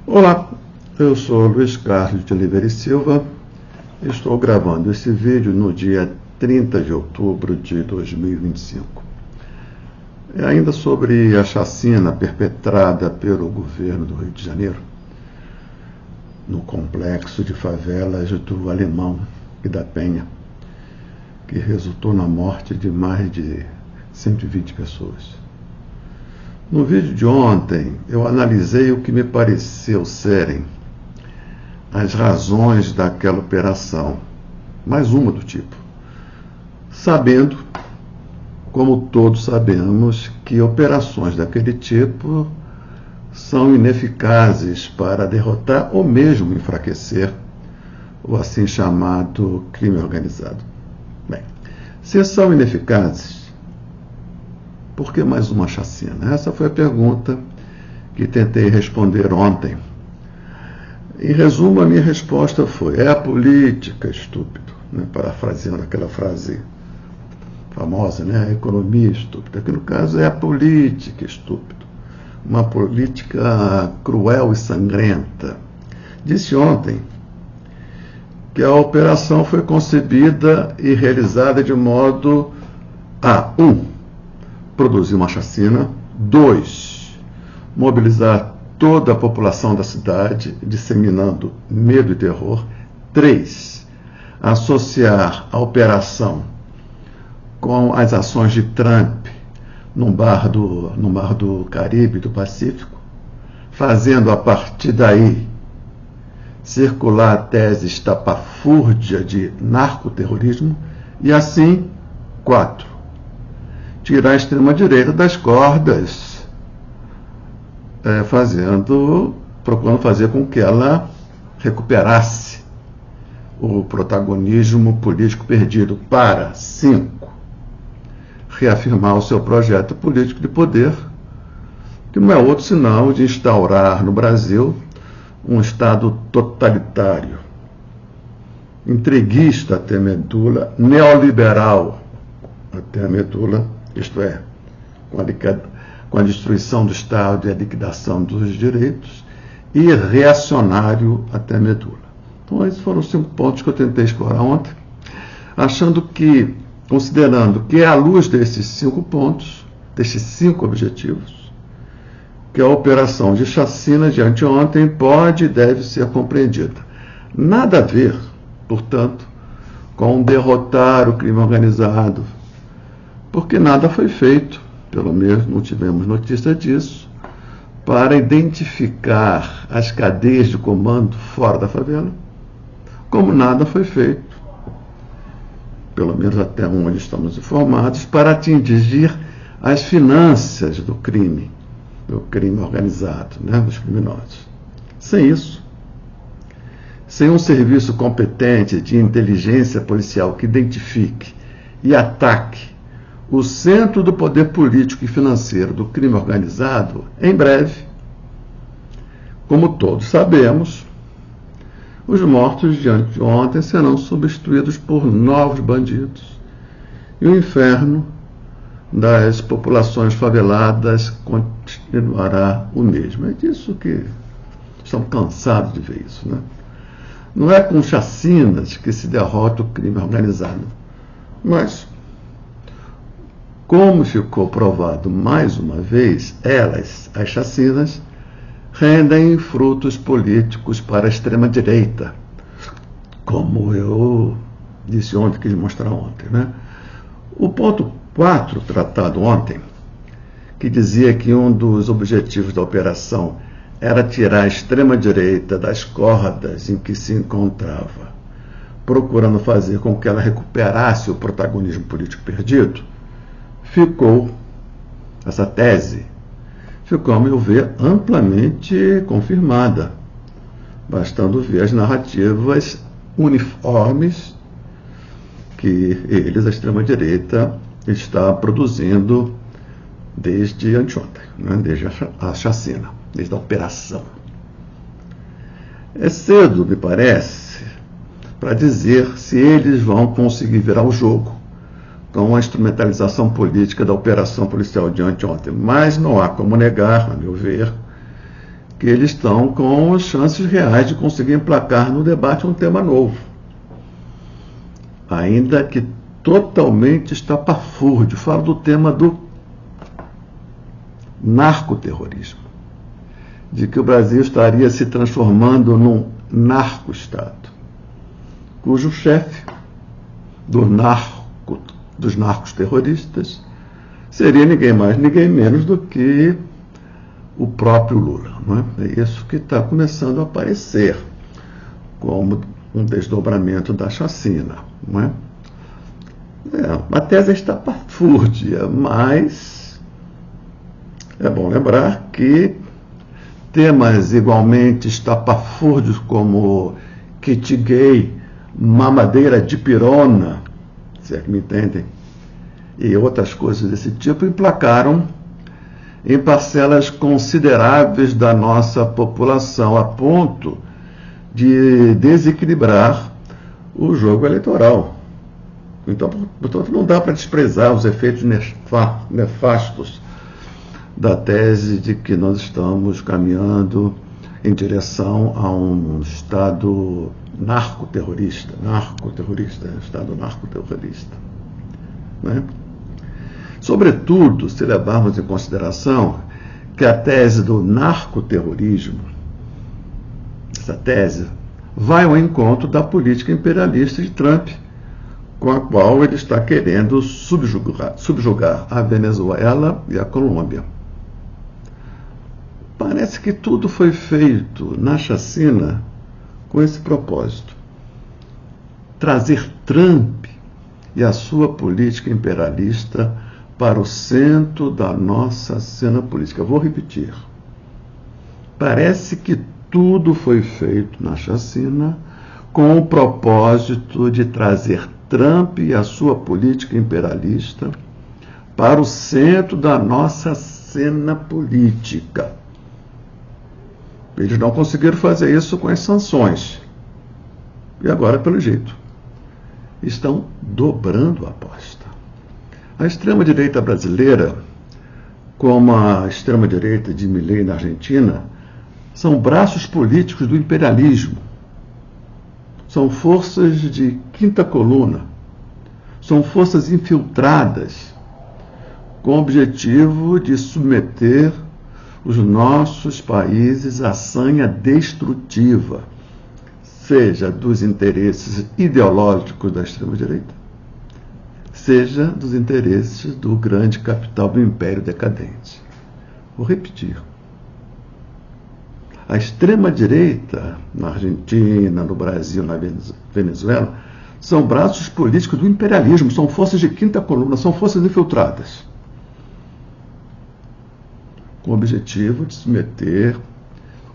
Olá, eu sou Luiz Carlos de Oliveira e Silva. Estou gravando esse vídeo no dia 30 de outubro de 2025. É ainda sobre a chacina perpetrada pelo governo do Rio de Janeiro, no complexo de favelas do Alemão e da Penha, que resultou na morte de mais de 120 pessoas. No vídeo de ontem, eu analisei o que me pareceu serem as razões daquela operação, mais uma do tipo, sabendo, como todos sabemos, que operações daquele tipo são ineficazes para derrotar ou mesmo enfraquecer o assim chamado crime organizado. Bem, se são ineficazes, por que mais uma chacina? Essa foi a pergunta que tentei responder ontem. Em resumo, a minha resposta foi: é a política, estúpido, né? Parafraseando aquela frase famosa, né? A economia estúpida. Aqui no caso é a política, estúpido. Uma política cruel e sangrenta. Disse ontem que a operação foi concebida e realizada de modo a 1. Produzir uma chacina. 2. Mobilizar toda a população da cidade, disseminando medo e terror. 3. Associar a operação com as ações de Trump no mar do Caribe, do Pacífico, fazendo a partir daí circular a tese estapafúrdia de narcoterrorismo. E assim, 4. Tirar a extrema-direita das cordas, procurando fazer com que ela recuperasse o protagonismo político perdido. Para 5. Reafirmar o seu projeto político de poder, que não é outro senão de instaurar no Brasil um Estado totalitário, entreguista até a medula, neoliberal até a medula, isto é, com a destruição do Estado e a liquidação dos direitos, e reacionário até a medula. Então, esses foram os 5 pontos que eu tentei explorar ontem, considerando que é à luz desses 5 pontos, desses 5 objetivos, que a operação de chacina de anteontem pode e deve ser compreendida. Nada a ver, portanto, com derrotar o crime organizado, porque nada foi feito, pelo menos não tivemos notícia disso, para identificar as cadeias de comando fora da favela, como nada foi feito, pelo menos até onde estamos informados, para atingir as finanças do crime organizado, né, dos criminosos. Sem isso, sem um serviço competente de inteligência policial que identifique e ataque o centro do poder político e financeiro do crime organizado, em breve, como todos sabemos, os mortos de anteontem serão substituídos por novos bandidos e o inferno das populações faveladas continuará o mesmo. É disso que estamos cansados de ver isso, né? Não é com chacinas que se derrota o crime organizado, mas, como ficou provado mais uma vez, as chacinas, rendem frutos políticos para a extrema-direita, como eu disse ontem, quis mostrar ontem, né? O ponto 4, tratado ontem, que dizia que um dos objetivos da operação era tirar a extrema-direita das cordas em que se encontrava, procurando fazer com que ela recuperasse o protagonismo político perdido, essa tese ficou, a meu ver, amplamente confirmada, bastando ver as narrativas uniformes que a extrema-direita, está produzindo desde anteontem, né? Desde a chacina, desde a operação. É cedo, me parece, para dizer se eles vão conseguir virar o jogo com a instrumentalização política da operação policial de anteontem. Mas não há como negar, a meu ver, que eles estão com chances reais de conseguir emplacar no debate um tema novo, ainda que totalmente estapafúrdio. Falo do tema do narcoterrorismo, de que o Brasil estaria se transformando num narco-estado, cujo chefe dos narcos terroristas seria ninguém mais, ninguém menos do que o próprio Lula. Não é? É isso que está começando a aparecer como um desdobramento da chacina. Não é? A tese é estapafúrdia, mas é bom lembrar que temas igualmente estapafúrdios como kit gay, mamadeira de pirona, se é que me entendem, e outras coisas desse tipo, emplacaram em parcelas consideráveis da nossa população, a ponto de desequilibrar o jogo eleitoral. Então, portanto, não dá para desprezar os efeitos nefastos da tese de que nós estamos caminhando em direção a um Estado narcoterrorista, Estado narcoterrorista. Né? Sobretudo, se levarmos em consideração que a tese do narcoterrorismo, essa tese, vai ao encontro da política imperialista de Trump, com a qual ele está querendo subjugar a Venezuela e a Colômbia. Parece que tudo foi feito na chacina com esse propósito: trazer Trump e a sua política imperialista para o centro da nossa cena política. Vou repetir. Parece que tudo foi feito na chacina com o propósito de trazer Trump e a sua política imperialista para o centro da nossa cena política. Eles não conseguiram fazer isso com as sanções. E agora, pelo jeito, estão dobrando a aposta. A extrema-direita brasileira, como a extrema-direita de Milei na Argentina, são braços políticos do imperialismo. São forças de quinta coluna. São forças infiltradas com o objetivo de submeter os nossos países à sanha destrutiva, seja dos interesses ideológicos da extrema-direita, seja dos interesses do grande capital do império decadente. Vou repetir. A extrema-direita, na Argentina, no Brasil, na Venezuela, são braços políticos do imperialismo, são forças de quinta coluna, são forças infiltradas, com o objetivo de submeter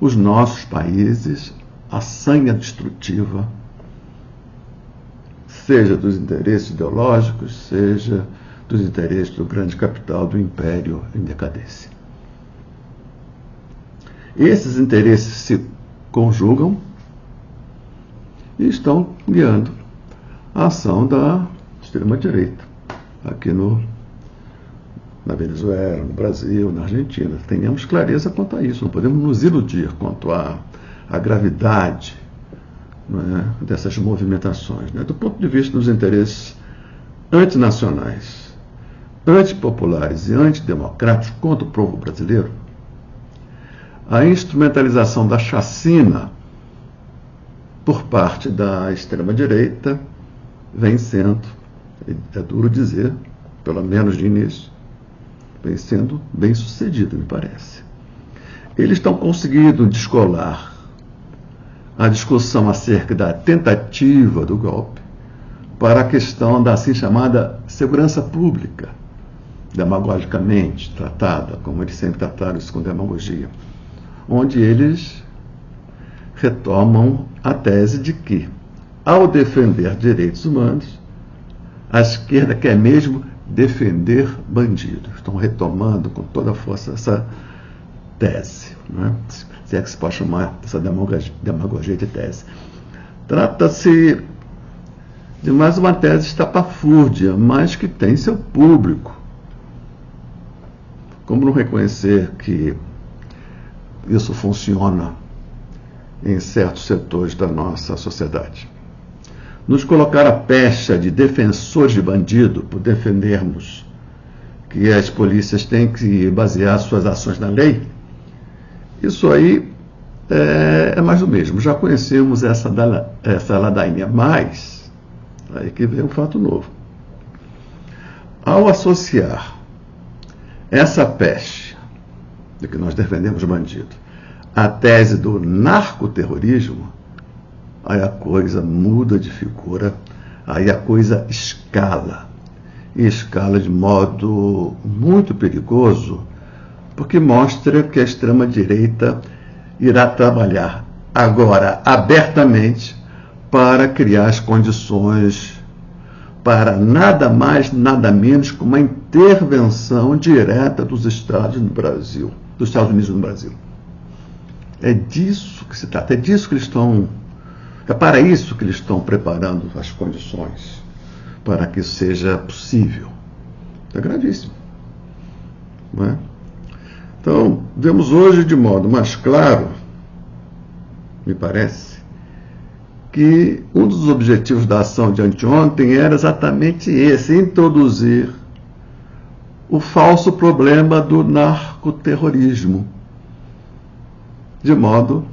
os nossos países à sanha destrutiva, seja dos interesses ideológicos, seja dos interesses do grande capital do império em decadência. Esses interesses se conjugam e estão guiando a ação da extrema-direita aqui na Venezuela, no Brasil, na Argentina. Tenhamos clareza quanto a isso, não podemos nos iludir quanto à gravidade, não é, dessas movimentações. Né? Do ponto de vista dos interesses antinacionais, antipopulares e antidemocráticos contra o povo brasileiro, a instrumentalização da chacina por parte da extrema-direita vem sendo, é duro dizer, pelo menos de início, vem sendo bem sucedido, me parece. Eles estão conseguindo descolar a discussão acerca da tentativa do golpe para a questão da assim chamada segurança pública, demagogicamente tratada, como eles sempre trataram isso com demagogia, onde eles retomam a tese de que, ao defender direitos humanos, a esquerda quer mesmo defender bandidos. Estão retomando com toda a força essa tese, não é? Se é que se pode chamar essa demagogia de tese. Trata-se de mais uma tese estapafúrdia, mas que tem seu público. Como não reconhecer que isso funciona em certos setores da nossa sociedade. Nos colocar a pecha de defensores de bandido por defendermos que as polícias têm que basear suas ações na lei, isso aí é mais do mesmo. Já conhecemos essa ladainha, mas aí que vem um fato novo. Ao associar essa peste de que nós defendemos bandido à tese do narcoterrorismo, aí a coisa muda de figura, aí a coisa escala. E escala de modo muito perigoso, porque mostra que a extrema-direita irá trabalhar agora abertamente para criar as condições para nada mais, nada menos que uma intervenção direta dos Estados Unidos no Brasil. É disso que se trata, é para isso que eles estão preparando as condições para que seja possível. É gravíssimo, não é? Então, vemos hoje de modo mais claro, me parece, que um dos objetivos da ação de anteontem era exatamente esse, introduzir o falso problema do narcoterrorismo, de modo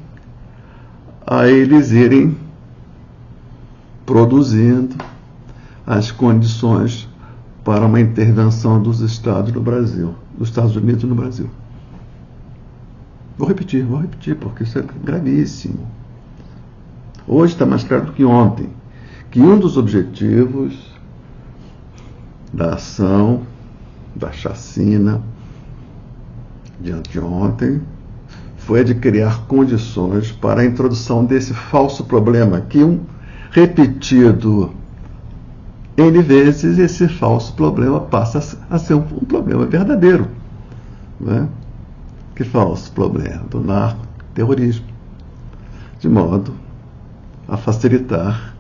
a eles irem produzindo as condições para uma intervenção dos Estados Unidos no Brasil. Vou repetir, porque isso é gravíssimo. Hoje está mais claro do que ontem, que um dos objetivos da ação, da chacina de anteontem, foi a de criar condições para a introdução desse falso problema, que repetido N vezes, esse falso problema passa a ser um problema verdadeiro. Né? Que falso problema? Do narcoterrorismo. De modo a facilitar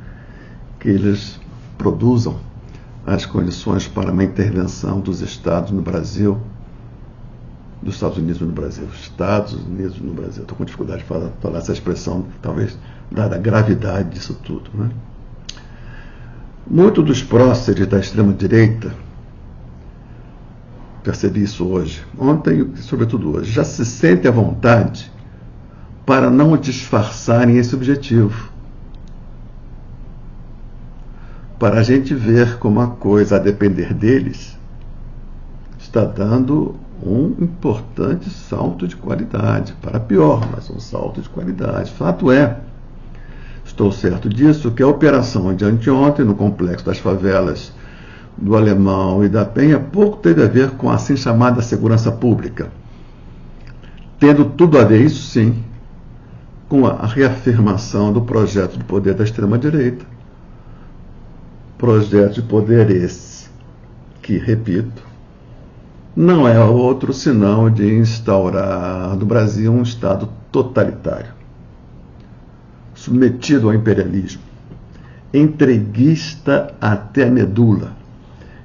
que eles produzam as condições para uma intervenção dos Estados no Brasil, dos Estados Unidos no Brasil, Estados Unidos no Brasil. Estou com dificuldade de falar essa expressão, talvez dada a gravidade disso tudo. Né? Muitos dos próceres da extrema-direita, percebi isso hoje, ontem e sobretudo hoje, já se sentem à vontade para não disfarçarem esse objetivo. Para a gente ver como a coisa, a depender deles, está dando um importante salto de qualidade, para pior, mas um salto de qualidade. Fato é, estou certo disso, que a operação de anteontem no complexo das favelas do Alemão e da Penha pouco teve a ver com a assim chamada segurança pública, tendo tudo a ver, isso sim, com a reafirmação do projeto de poder da extrema-direita. Projeto de poder esse que, repito, não é outro senão de instaurar no Brasil um Estado totalitário, submetido ao imperialismo, entreguista até a medula,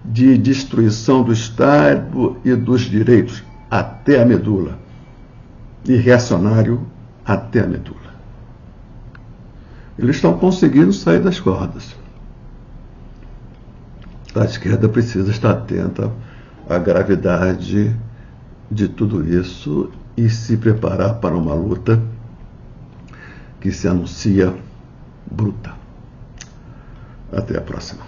de destruição do Estado e dos direitos até a medula, e reacionário até a medula. Eles estão conseguindo sair das cordas. A esquerda precisa estar atenta à gravidade de tudo isso e se preparar para uma luta que se anuncia bruta. Até a próxima.